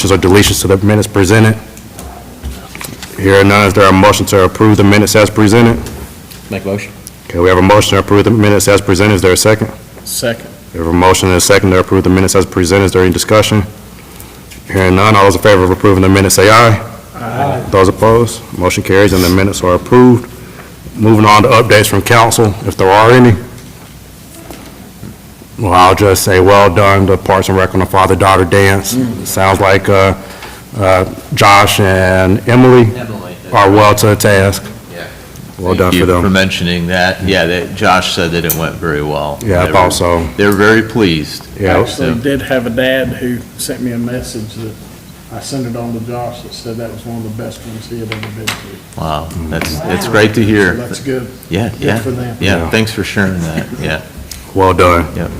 or deletions to the minutes presented? Hearing none, is there a motion to approve the minutes as presented? Make a motion. Okay, we have a motion to approve the minutes as presented. Is there a second? Second. We have a motion and a second to approve the minutes as presented. Is there any discussion? Hearing none, all those in favor of approving the minutes say aye. Aye. Those opposed, motion carries and the minutes are approved. Moving on to updates from council, if there are any. Well, I'll just say well done to Parks and Rec on the father-daughter dance. Sounds like Josh and Emily are well to the task. Yeah. Well done for Thank you for them. mentioning that. Yeah, Josh said that it went very well. Yeah, I thought so. They were very pleased. Yeah. Actually, did have a dad who sent me a message that I sent it on to Josh that said that was one of the best ones he had ever been to. Wow, it's great to So hear. that's good. Yeah, Good for them. Yeah, Yeah. thanks for sharing that. Yeah, Well done. yep.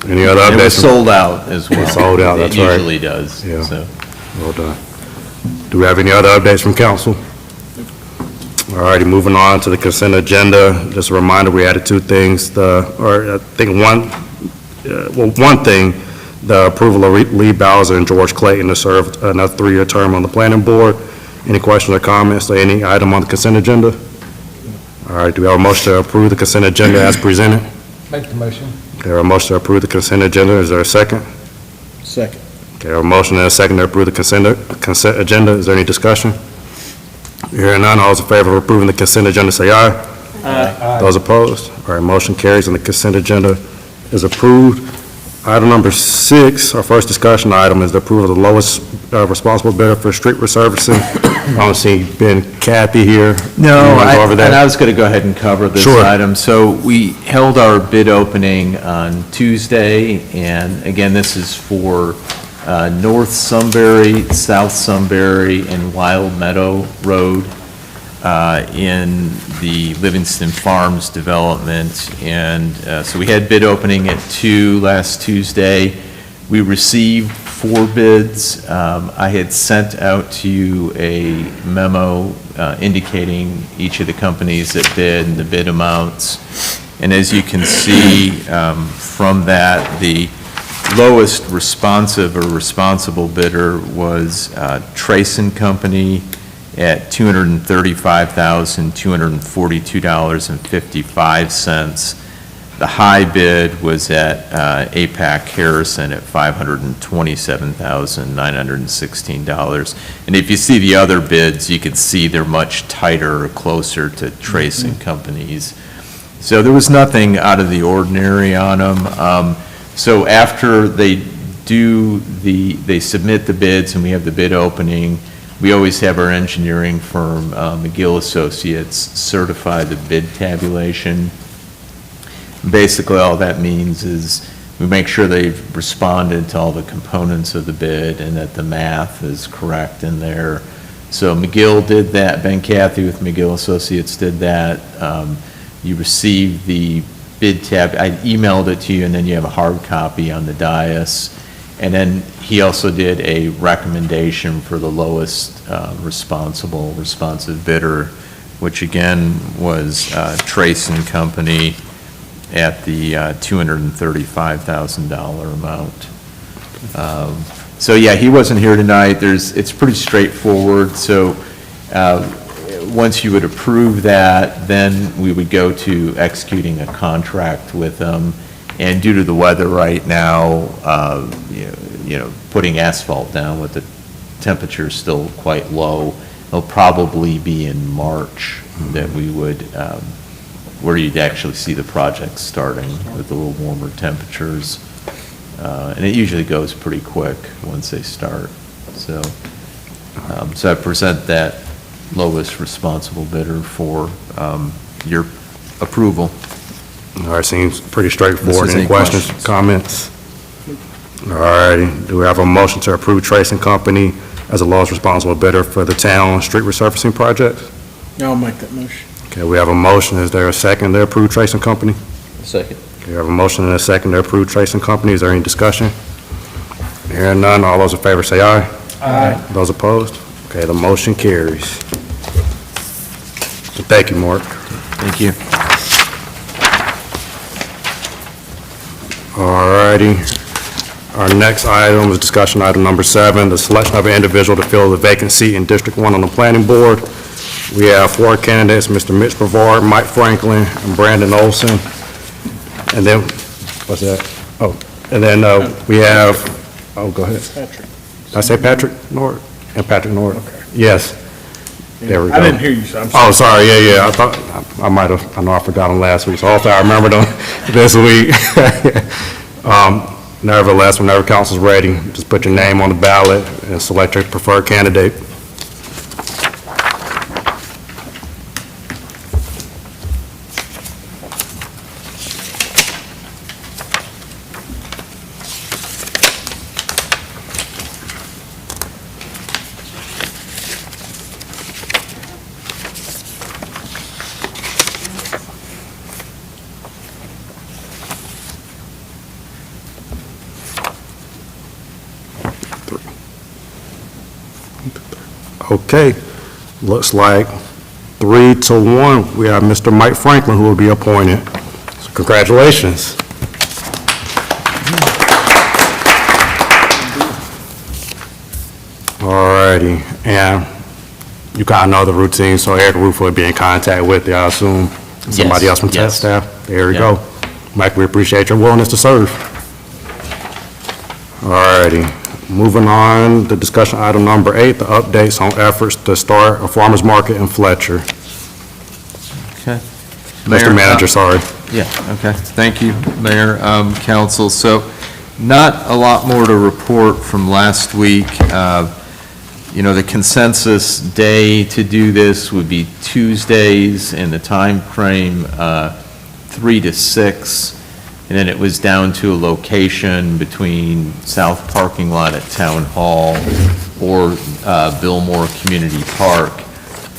Any other It was updates? sold out as well. sold out, that's right. It usually does, Yeah. so. Well done. Do we have any other updates from council? All righty, moving on to the consent agenda. Just a reminder, we added two things, one thing, the approval of Lee Bowser and George Clayton to serve another 3-year term on the planning board. Any questions or comments on any item on the consent agenda? All right, do we have a motion to approve the consent agenda as presented? Make the motion. There a motion to approve the consent agenda. Is there a second? Second. Okay, a motion and a second to approve the consent agenda. Is there any discussion? Hearing none, all those in favor of approving the consent agenda say aye. Aye. Those opposed? All right, motion carries and the consent agenda is approved. Item number 6, our first discussion item, is the approval of the lowest responsible bidder for street resurfacing. I don't see Ben Kathy here. No, You wanna go over that? and I was going to go ahead and cover this Sure. item. So we held our bid opening on Tuesday, and again, this is for North Sunbury, South Sunbury, and Wild Meadow Road in the Livingston Farms development. And so we had bid opening at 2 last Tuesday. We received 4 bids. I had sent out to you a memo indicating each of the companies that bid and the bid amounts. And as you can see from that, the lowest responsive or responsible bidder was Trace & Company at $235,242.55. The high bid was at APAC Harrison at $527,916. And if you see the other bids, you can see they're much tighter or closer to Trace & Company's. So there was nothing out of the ordinary on them. So after they submit the bids and we have the bid opening, we always have our engineering firm, McGill Associates, certify the bid tabulation. Basically, all that means is we make sure they've responded to all the components of the bid and that the math is correct in there. So McGill did that, Ben Cathy with McGill Associates did that. You received the bid tab, I emailed it to you, and then you have a hard copy on the dais. And then he also did a recommendation for the lowest responsive bidder, which again was Trace & Company at the $235,000 amount. So yeah, he wasn't here tonight. It's pretty straightforward. So once you would approve that, then we would go to executing a contract with them. And due to the weather right now, putting asphalt down with the temperature still quite low, it'll probably be in March that we would, where you'd actually see the project starting with a little warmer temperatures. And it usually goes pretty quick once they start. So I present that lowest responsible bidder for your approval. All right, seems pretty straightforward. Unless there's Any any questions, questions. comments? All righty, do we have a motion to approve Trace & Company as the lowest responsible bidder for the town street resurfacing project? I'll make that motion. Okay, we have a motion. Is there a second to approve Trace & Company? Second. Okay, we have a motion and a second to approve Trace & Company. Is there any discussion? Hearing none, all those in favor say aye. Aye. Those opposed? Okay, the motion carries. So thank you, Mark. Thank you. All righty. Our next item is discussion item number 7, the selection of an individual to fill the vacant seat in District 1 on the planning board. We have 4 candidates, Mr. Mitch Brevard, Mike Franklin, and Brandon Olson. And then, what's that? Oh, and then we have, go ahead. Patrick. Did I say Patrick Nord? And Patrick Nord? Okay. Yes. There we go. I didn't hear you, so I'm sorry. Oh, sorry, yeah, I thought, I might have, I know I forgot them last week, so hopefully I remember them this week. Nevertheless, whenever council's ready, just put your name on the ballot and select your preferred candidate. Okay, looks like 3-1. We have Mr. Mike Franklin who will be appointed. So congratulations. All righty, and you kind of know the routine, so Eric Rufo will be in contact with you, I assume. Somebody else from yes. staff. There we Yeah. go. Mike, we appreciate your willingness to serve. All righty. Moving on to discussion item number 8, the updates on efforts to start a farmer's market in Fletcher. Okay. Mr. Manager, sorry. Yeah, okay. Thank you, Mayor, Council. So not a lot more to report from last week. You know, the consensus day to do this would be Tuesdays, and the time frame 3 to 6. And then it was down to a location between South Parking Lot at Town Hall or Billmore Community Park.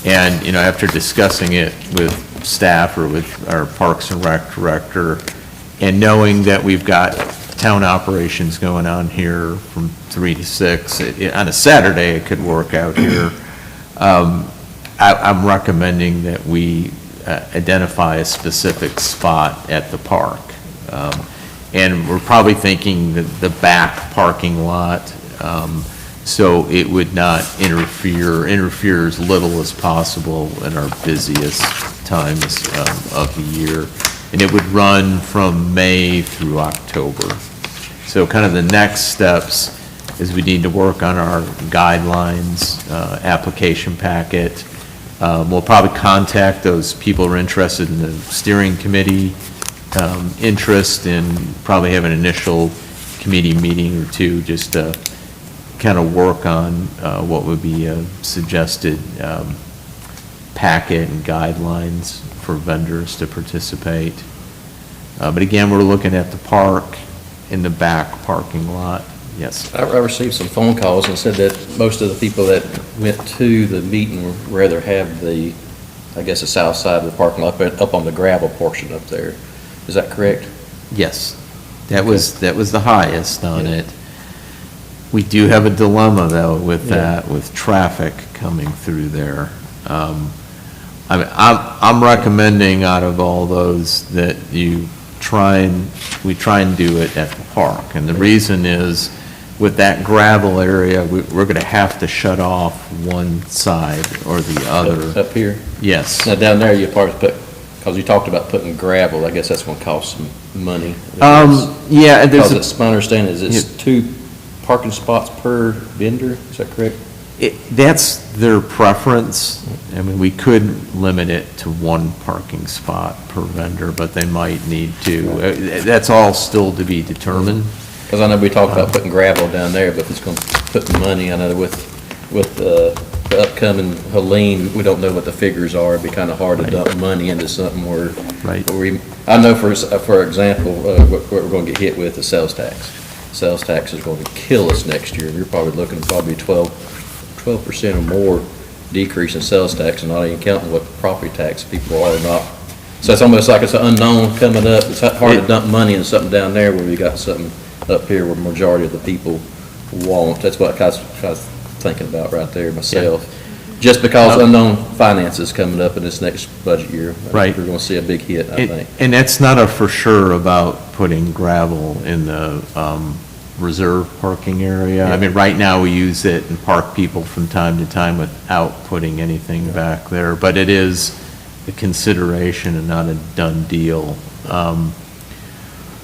And, you know, after discussing it with staff or with our Parks and Rec Director, and knowing that we've got town operations going on here from 3 to 6, on a Saturday, it could work out here. I'm recommending that we identify a specific spot at the park. And we're probably thinking the back parking lot, so it would not interfere as little as possible in our busiest times of the year. And it would run from May through October. So kind of the next steps is we need to work on our guidelines, application packet. We'll probably contact those people who are interested in the steering committee, interest in probably have an initial committee meeting or two just to kind of work on what would be a suggested packet and guidelines for vendors to participate. But again, we're looking at the park in the back parking lot. Yes. I received some phone calls and said that most of the people that went to the meeting would rather have the, I guess, the south side of the parking lot, but up on the gravel portion up there. Is that correct? Yes, that was the highest on it. We do have a dilemma, though, with that, with traffic coming through there. I'm recommending out of all those that we try and do it at the park. And the reason is, with that gravel area, we're going to have to shut off one side or the other. Up here? Yes. Now, down there, you probably put, because you talked about putting gravel, I guess that's going to cost some money. Yeah, there's Because it's, my understanding is it's 2 parking spots per vendor, is that correct? That's their preference. I mean, we could limit it to 1 parking spot per vendor, but they might need to. That's all still to be determined. Because I know we talked about putting gravel down there, but if it's going to put money, I know with the upcoming Helene, we don't know what the figures are. It'd be kind of hard to dump money into something where, Right. I know for example, what we're going to get hit with is sales tax. Sales tax is going to kill us next year. You're probably looking at probably 12% or more decrease in sales tax, and not even counting what property tax people are or not. So it's almost like it's an unknown coming up. It's hard to dump money into something down there where we got something up here where the majority of the people won't. That's what I was thinking about right there myself. Just because unknown finances coming up in this next budget year. Right. We're going to see a big hit, I think. And that's not a for sure about putting gravel in the reserve parking area. I mean, right now, we use it and park people from time to time without putting anything back there, but it is a consideration and not a done deal.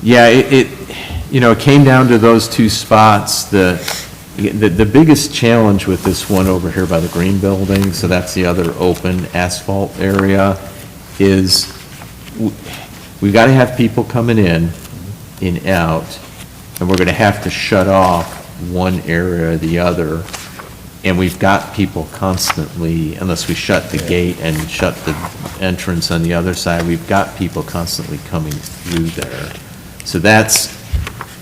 Yeah, it came down to those two spots. The biggest challenge with this one over here by the green building, so that's the other open asphalt area, is we've got to have people coming in and out, and we're going to have to shut off one area or the other, and we've got people constantly, unless we shut the gate and shut the entrance on the other side, we've got people constantly coming through there. So that's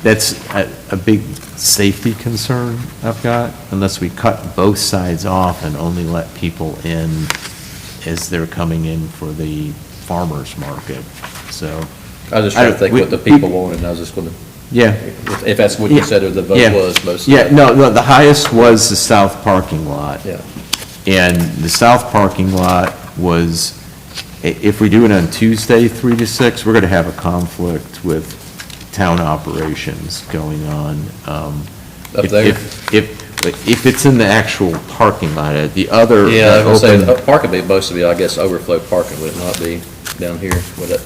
a big safety concern I've got, unless we cut both sides off and only let people in as they're coming in for the farmer's market, so. I was just trying to think what the people wanted, and I was just gonna, Yeah. if that's what you said the vote Yeah. was, most. Yeah, no, the highest was the south parking lot. Yeah. And the south parking lot was, if we do it on Tuesday, 3 to 6, we're going to have a conflict with town operations going on. Up there? If it's in the actual parking lot, the other. Yeah, I was gonna say, open- the parking would be supposed to be, I guess, overflow parking, would it not be down here? Would it,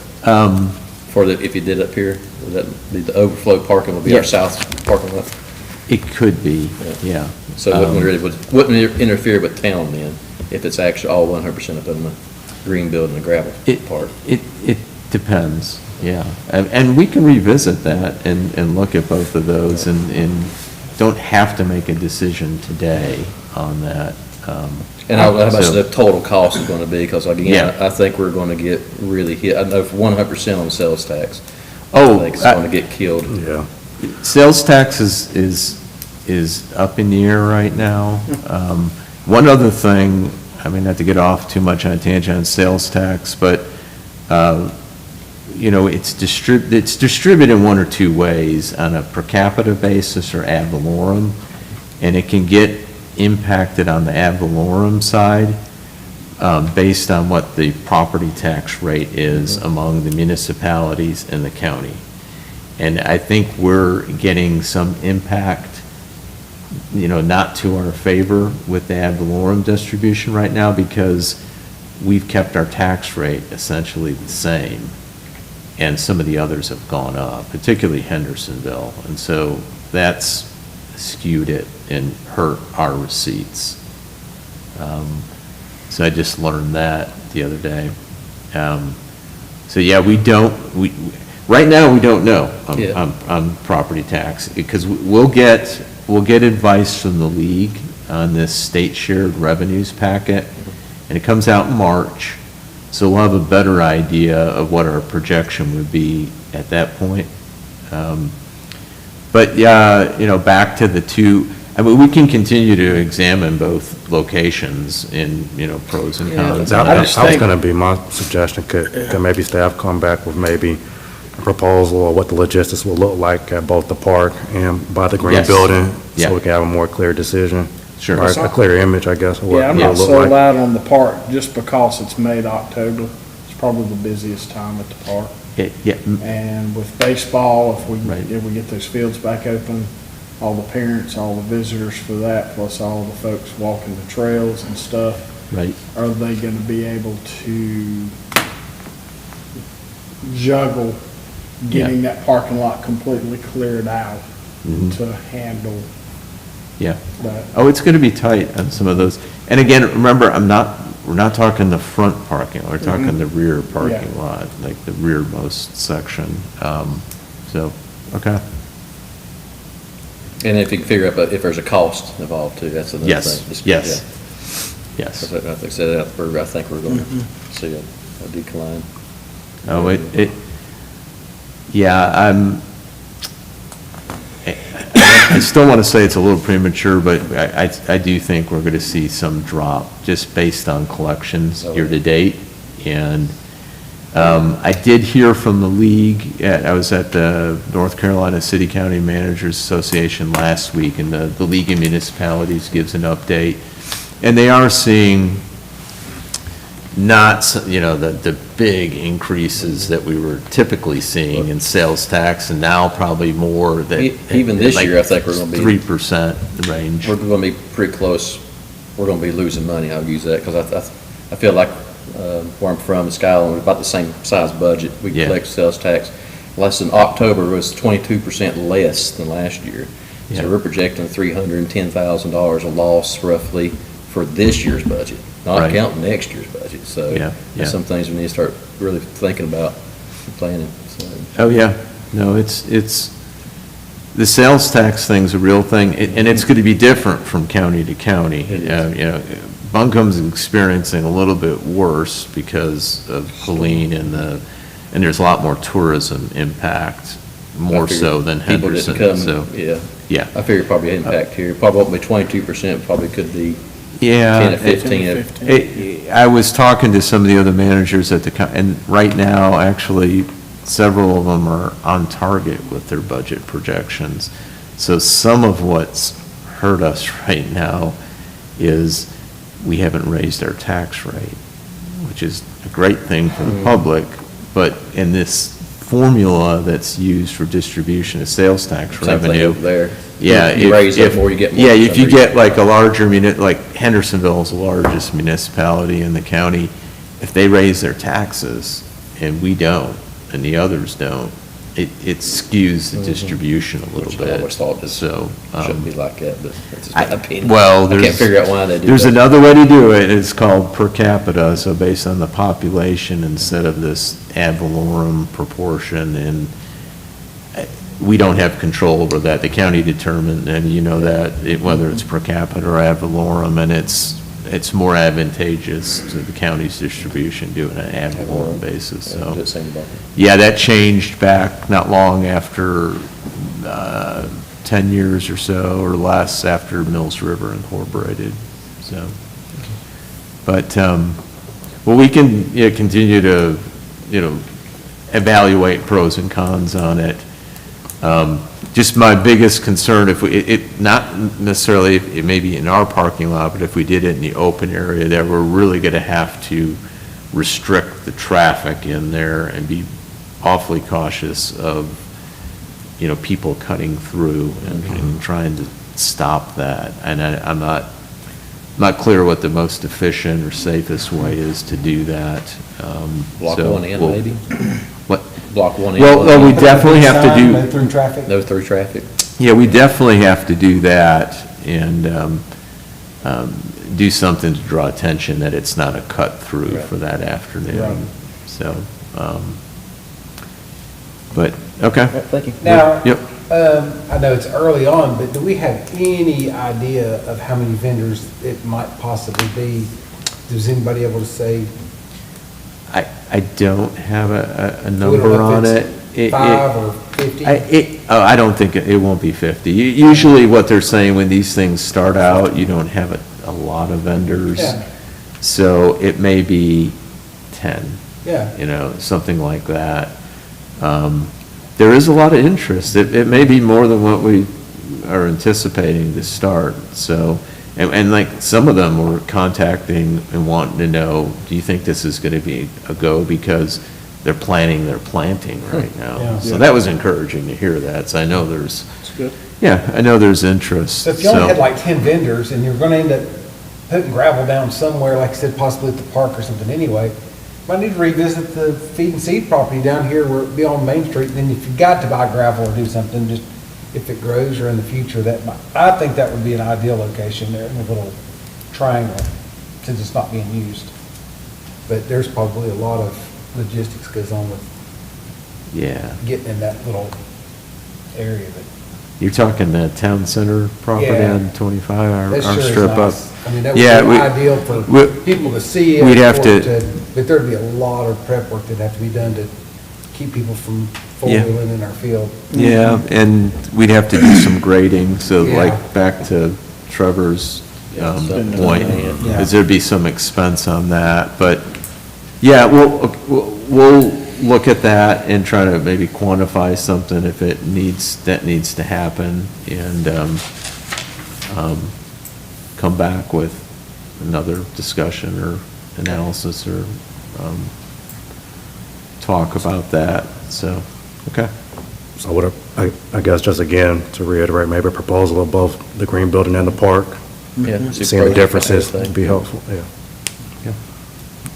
if you did up here, would that be the overflow parking would be our Yeah. south parking lot? It could be, yeah. So it wouldn't interfere with town then, if it's actually all 100% up in the green building, the gravel part? It depends, yeah. And we can revisit that and look at both of those and don't have to make a decision today on that. And how much So- the total cost is gonna be, because again, Yeah. I think we're gonna get really hit, I know for 100% on sales tax. Oh, I think it's gonna get killed. Yeah. Sales tax is up in the air right now. One other thing, I mean, not to get off too much on a tangent on sales tax, but, it's distributed in one or two ways, on a per capita basis or ad valorem, and it can get impacted on the ad valorem side, based on what the property tax rate is among the municipalities and the county. And I think we're getting some impact, not to our favor with the ad valorem distribution right now, because we've kept our tax rate essentially the same, and some of the others have gone up, particularly Hendersonville. And so that's skewed it and hurt our receipts. So I just learned that the other day. So yeah, right now, we don't know Yeah. on property tax, because we'll get advice from the league on this state shared revenues packet, and it comes out in March, so we'll have a better idea of what our projection would be at that point. But yeah, back to the two, I mean, we can continue to examine both locations in, pros and cons. That I that just was think- gonna be my suggestion, could maybe staff come back with maybe a proposal of what the logistics will look like at both the park and by the green Yes. building, Yeah. so we can have a more clear decision. Sure. Or a clear image, I guess, of what Yeah, I'm it'll not look sold like. out on the park just because it's mid-October. It's probably the busiest time at the park. Yeah, And with baseball, Right. if we get those fields back open, all the parents, all the visitors for that, plus all the folks walking the trails and stuff, right. are they gonna be able to juggle getting that parking lot completely cleared out Mhm. to handle Yeah. that? Oh, it's going to be tight on some of those. And again, remember, we're not talking the front parking lot, we're talking the rear parking lot, like the rearmost section. So, okay. And if you can figure out if there's a cost involved too, that's another thing. Yes, Just- yes, yeah. yes. Because I think we're gonna see a decline. Oh, yeah, I still want to say it's a little premature, but I do think we're going to see some drop, just based on collections Oh, year-to-date. And I did hear from the league, I was at the North Carolina City County Managers Association last week, and the League of Municipalities gives an update. And they are seeing, not, the big increases that we were typically seeing in sales tax, and now probably more that. Even this year, I think we're gonna be- 3% range. We're gonna be pretty close, we're gonna be losing money, I'll use that, because I feel like, where I'm from, in Skyline, we're about the same size budget. We Yeah. collect sales tax. Less than October was 22% less than last year. Yeah. So we're projecting $310,000 a loss roughly for this year's budget, not Right. counting next year's budget. So Yeah, yeah. there's some things we need to start really thinking about and planning, so. Oh, yeah. No, it's, the sales tax thing's a real thing, and it's going to be different from county to county. It is. Buncombe's experiencing a little bit worse because of Helene and there's a lot more tourism impact, more I figure so than people didn't Henderson, come, so, Yeah, yeah. I figure probably impact here, probably won't be 22%, probably could be Yeah. 10 to 15. 10 to 15. I was talking to some of the other managers at and right now, actually, several of them are on target with their budget projections. So some of what's hurt us right now is we haven't raised our tax rate, which is a great thing for the public, but in this formula that's used for distribution of sales tax Same thing revenue. over there. Yeah. You raise it more, you get more. Yeah, for if some you reason. get like a larger, like Hendersonville is the largest municipality in the county, if they raise their taxes and we don't, and the others don't, it skews the distribution a little Which I bit. always thought this So, shouldn't be like that, but that's just my opinion. well, I can't there's. figure out why they do that. There's another way to do it, it's called per capita, so based on the population instead of this ad valorem proportion, and we don't have control over that. The county determined, and you know that, whether it's per capita or ad valorem, and it's more advantageous to the county's distribution doing an ad valorem basis, Yeah, so. just saying about that. Yeah, that changed back not long after, 10 years or so, or less, after Mills River Incorporated, so. But, well, we can, continue to, evaluate pros and cons on it. Just my biggest concern, if we, not necessarily, it may be in our parking lot, but if we did it in the open area there, we're really gonna have to restrict the traffic in there and be awfully cautious of, people cutting through and trying to stop that. And I'm not clear what the most efficient or safest way is to do that. Block So one in, we'll- maybe? What? Block one in. Well, we definitely have to do. No through traffic? No through traffic. Yeah, we definitely have to do that and do something to draw attention that it's not a cut-through Right. for that Right. afternoon. So, but, okay. Thank you. Now, Yep. I know it's early on, but do we have any idea of how many vendors it might possibly be? Is anybody able to say? I don't have a we don't number know on if it. it's 5 or 50? I don't think, it won't be 50. Usually what they're saying when these things start out, you don't have a lot of vendors. Yeah. So it may be 10. Yeah. Something like that. There is a lot of interest. It may be more than what we are anticipating to start, so, and like, some of them were contacting and wanting to know, do you think this is gonna be a go? Because they're planning their planting right now. Yeah. So that was encouraging to hear that, so I know there's, It's good. yeah, I know there's interest. So if you only had like 10 vendors and you're going to end up putting gravel down somewhere, like I said, possibly at the park or something anyway, might need to revisit the feed and seed property down here where it'd be on Main Street. Then if you got to buy gravel or do something, just if it grows or in the future, I think that would be an ideal location there in the little triangle, since it's not being used. But there's probably a lot of logistics goes on with Yeah, getting in that little area, but you're talking the town center property Yeah. on 25, that our sure is strip up. nice. I mean, that would Yeah, be we- ideal for we- people to see it. we'd have or to- But there'd be a lot of prep work that'd have to be done to keep people from Yeah. four-wheeling in our field. Yeah, and we'd have to do some grading, so Yeah. like, back to Trevor's Yeah, something point, on hand. Yeah. is there'd be some expense on that, but, yeah, we'll look at that and try to maybe quantify something if that needs to happen, and, come back with another discussion or analysis or talk about that, so, okay. So what, I guess just again, to reiterate, maybe a proposal above the green building and the park, Yeah, seeing the pros and differences cons. would be helpful, yeah. Yeah.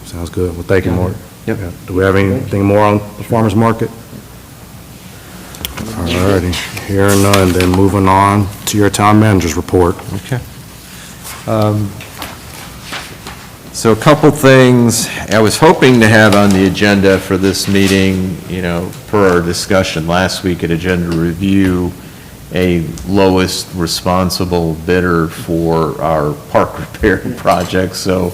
Sounds good. Well, thank you, Mark. Yep. Yeah. Do we have anything more on the farmer's market? All righty, hearing none, then moving on to your town manager's report. Okay. So a couple things I was hoping to have on the agenda for this meeting, per our discussion last week at agenda review, a lowest responsible bidder for our park repair project. So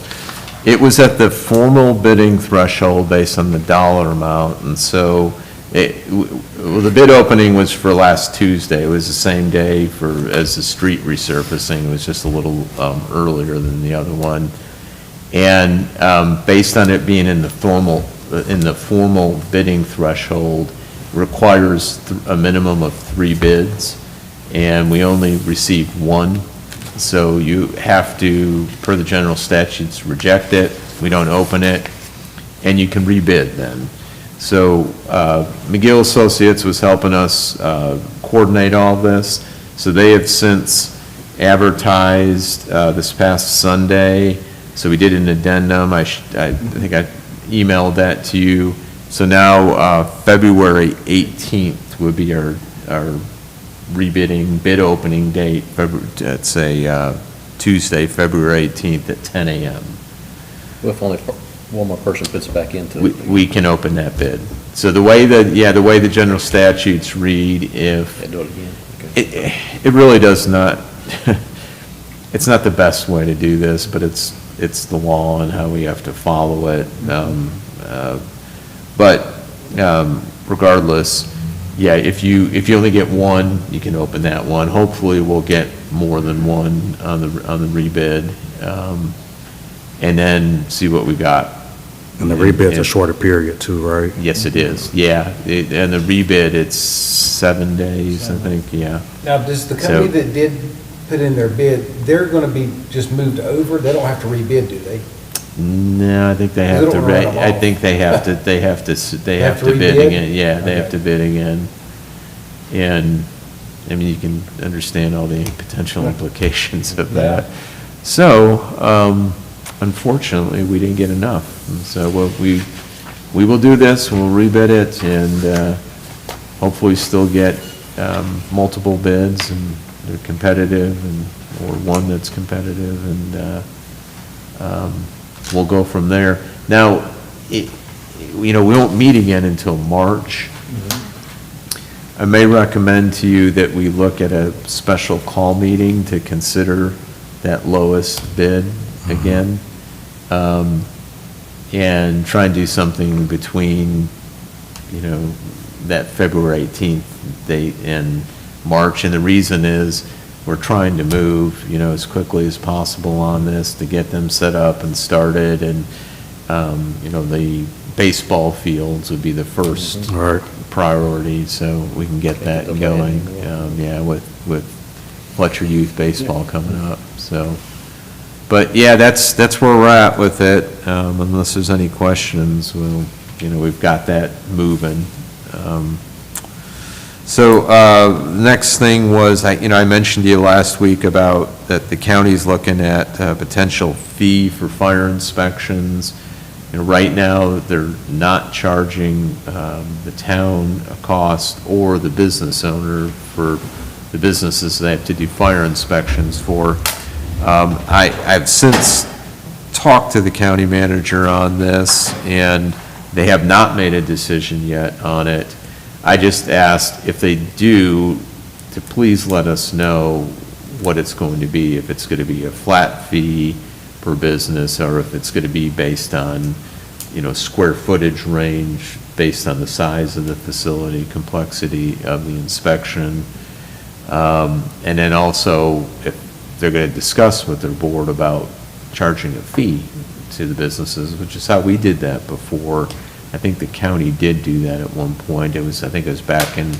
it was at the formal bidding threshold based on the dollar amount, and so the bid opening was for last Tuesday. It was the same day as the street resurfacing. It was just a little earlier than the other one. And based on it being in the formal bidding threshold, requires a minimum of 3 bids, and we only received 1. So you have to, per the general statutes, reject it. We don't open it, and you can rebid then. So McGill Associates was helping us coordinate all this. So they have since advertised this past Sunday. So we did an addendum. I think I emailed that to you. So now February 18th would be our rebidding bid opening date. It's a Tuesday, February 18th at 10 a.m. Well, if only one more person puts it back into it. We can open that bid. So the way the general statutes read, if, Yeah, do it again. Okay. it really does not, it's not the best way to do this, but it's the law and how we have to follow it. But regardless, yeah, if you only get 1, you can open that one. Hopefully, we'll get more than 1 on the rebid, and then see what we got. And the rebid's a shorter period too, right? Yes, it is, yeah. And the rebid, it's 7 days, I think, yeah. Now, does the company that did put in their bid, they're gonna be just moved over? They don't have to rebid, do they? No, I think they They have to, don't write 'em I off. think they have to bid rebid? again, yeah, they have Okay. to bid again. And, I mean, you can understand all the potential implications of that. So, unfortunately, we didn't get enough. And so we will do this, we'll rebid it, and hopefully still get multiple bids, and they're competitive, or one that's competitive, and we'll go from there. Now, we won't meet again until March. I may recommend to you that we look at a special call meeting to consider that lowest bid again, and try and do something between, that February 18th date and March. And the reason is, we're trying to move, as quickly as possible on this to get them set up and started, and, the baseball fields would be the first All right. priority, so we can get that the going. landing, With Fletcher Youth Baseball coming up, so. But, yeah, that's where we're at with it, unless there's any questions, we've got that moving. So, next thing was, I mentioned to you last week about that the county's looking at a potential fee for fire inspections. Right now, they're not charging the town a cost or the business owner for the businesses they have to do fire inspections for. I've since talked to the county manager on this, and they have not made a decision yet on it. I just asked if they do, to please let us know what it's going to be, if it's going to be a flat fee per business, or if it's going to be based on, square footage range, based on the size of the facility, complexity of the inspection. And then also, if they're going to discuss with their board about charging a fee to the businesses, which is how we did that before. I think the county did do that at one point. I think it was back in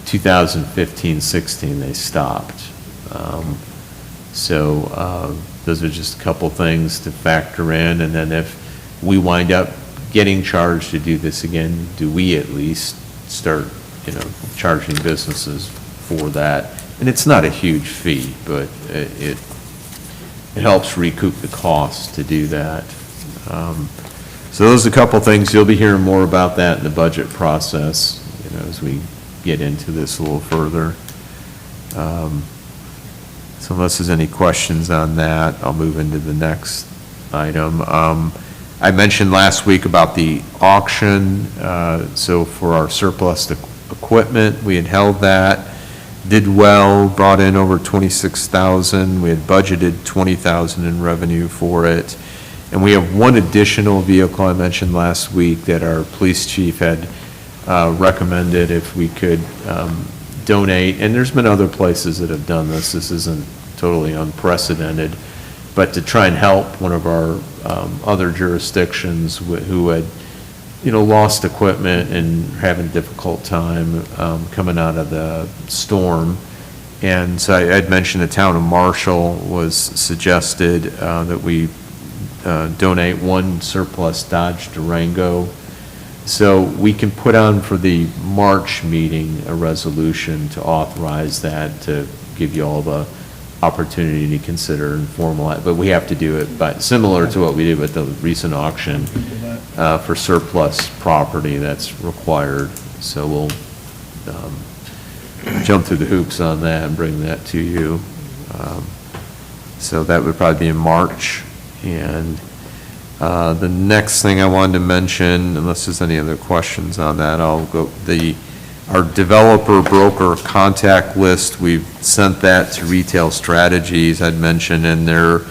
2015, 16, they stopped. those are just a couple things to factor in. And then if we wind up getting charged to do this again, do we at least start, charging businesses for that? And it's not a huge fee, but it helps recoup the cost to do that. So those are a couple things. You'll be hearing more about that in the budget process, as we get into this a little further. So unless there's any questions on that, I'll move into the next item. I mentioned last week about the auction. So for our surplus equipment, we had held that, did well, brought in over 26,000. We had budgeted 20,000 in revenue for it. And we have one additional vehicle I mentioned last week that our police chief had recommended if we could donate. And there's been other places that have done this. This isn't totally unprecedented. But to try and help one of our other jurisdictions who had, lost equipment and having a difficult time coming out of the storm. And so I'd mentioned the town of Marshall was suggested that we donate one surplus Dodge Durango. So we can put on for the March meeting a resolution to authorize that, to give you all the opportunity to consider and formalize, but we have to do it by, similar to what we did with the recent auction for surplus property that's required. So we'll jump through the hoops on that and bring that to you. So that would probably be in March. And the next thing I wanted to mention, unless there's any other questions on that, I'll go, our developer broker contact list, we've sent that to Retail Strategies, I'd mentioned, and they're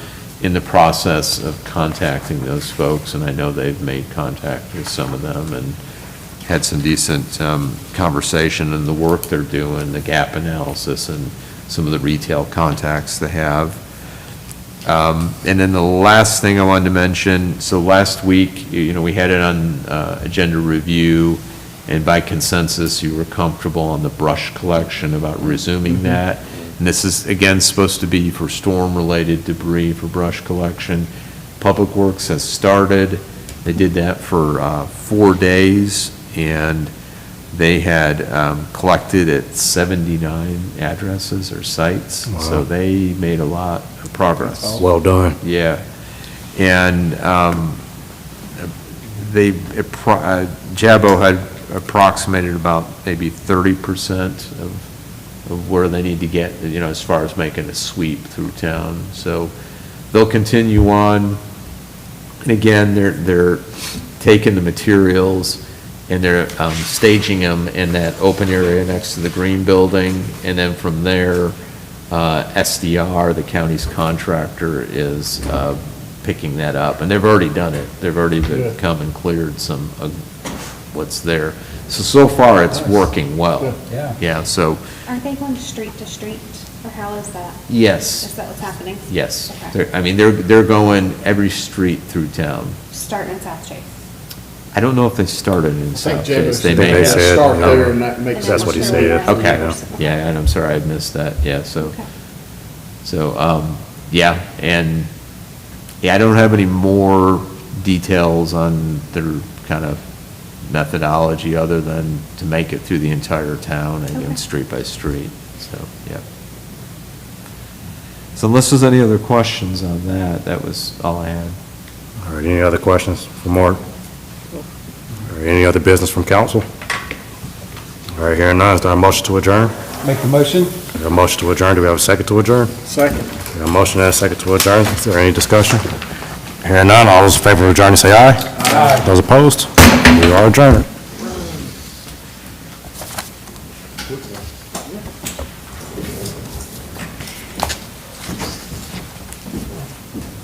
in the process of contacting those folks, and I know they've made contact with some of them and had some decent conversation in the work they're doing, the gap analysis, and some of the retail contacts they have. And then the last thing I wanted to mention, so last week, we had it on agenda review, and by consensus, you were comfortable on the brush collection about resuming that. And this is, again, supposed to be for storm-related debris for brush collection. Public Works has started. They did that for 4 days, and they had collected at 79 addresses or sites. Wow. So they made a lot of progress. Well done. Yeah. And Jabo had approximated about maybe 30% of where they need to get, as far as making a sweep through town. So they'll continue on. And again, they're taking the materials and they're staging them in that open area next to the green building. And then from there, SDR, the county's contractor, is picking that up. And they've already done it. They've already come and cleared some of what's there. So far, it's working well. Yeah. Yeah, so, Are they going street to street, or how is that? yes, Is that what's happening? yes. Okay. They're going every street through town. Starting in South Chase. I don't know if they started in I think South Jabez Chase. They said may they they have. said, start there and that makes. That's what he sense. said. Okay, yeah, and I'm sorry, I missed that, yeah, so, Okay. yeah, and, yeah, I don't have any more details on their kind of methodology other than to make it through the entire town and Okay. street by street, so, yeah. So unless there's any other questions on that, that was all I had. All right, any other questions for Mark? Or any other business from council? All right, hearing none, is there a motion to adjourn? Make the motion? Is there a motion to adjourn? Do we have a second to adjourn? Second. We have a motion and a second to adjourn. Is there any discussion? Hearing none, all those in favor of adjourning say aye. Aye. Those opposed? We are adjourned.